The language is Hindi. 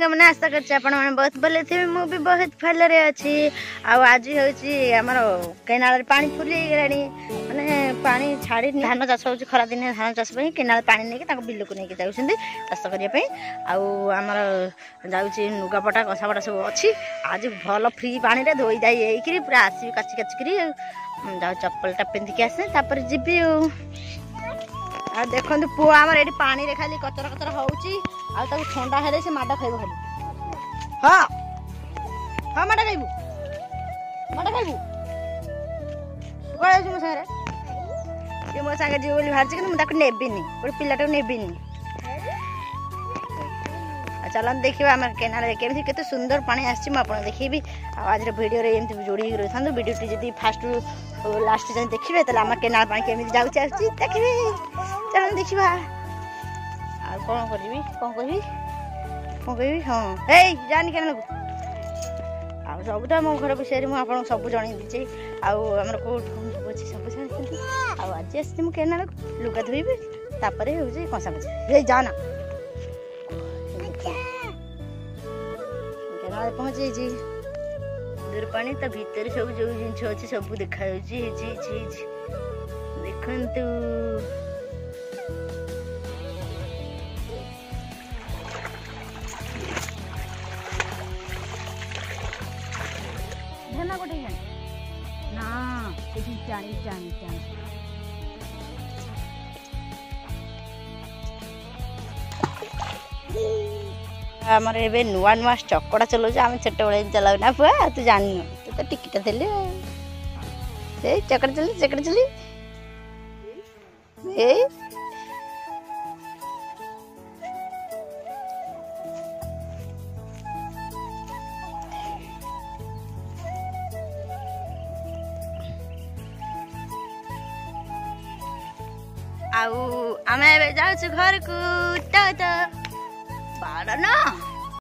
मैंने आशा कर बहुत भले थे मुझे बहुत भलरे अच्छी आज हूँ केनाल पानी फुल गलानी माने पानी छाड़ी धान चाष हो खरा दिन धान चाष केनाल पानी नहीं बिल को लेकिन जाऊँ चाष करने आमर जाऊँगी लुगापटा कसापटा सब अच्छी आज भल फ्री पानी रे धोई धाई होकर पूरा आसवि काची काचिकी जाऊ चप्पलटा पिंधिकी आसे तापर जीवी देखो पुआ आमर ये पानी रे खाली कचरा कचरा हो ठंडा हेले से माड खाइब खाली हाँ हाँ माड खाइबू कह मो सागर मो सागर जीव बोली बाहर कि नेबिनी गोटे पिलाटा नेबिनी चलन देखिए आम केनाल केमी केते सुंदर पानी आसी देखी आज वीडियो एमती जोड़ी रही था वीडियो जी फास्ट लास्ट जाए देखिए तो आम केनाल पानी केमी जाऊँगी देखिए चलन देखा कौन करी हाँ ए जानी केनाल को सब तो मो घर विषय में आपको सब जन दीजिए आमर कौट सब अच्छे सब जानते आज आसी केनाल लुगा धोबी तापर हूँ कंसा बजे जाना केनाल पहुँचे दूर पानी ता भीतर सब जो जिन अच्छे सब देखा देखु धना गोटे ना टाणी टाणी टाणी आमर ए नुआ नुआ चकड़ा चलाऊ आम छोट बड़े चलाऊ ना पुआ तू जान तू तो टिकिटा थे चकड़ा चली आमे जाऊँ घर को बाड़ ना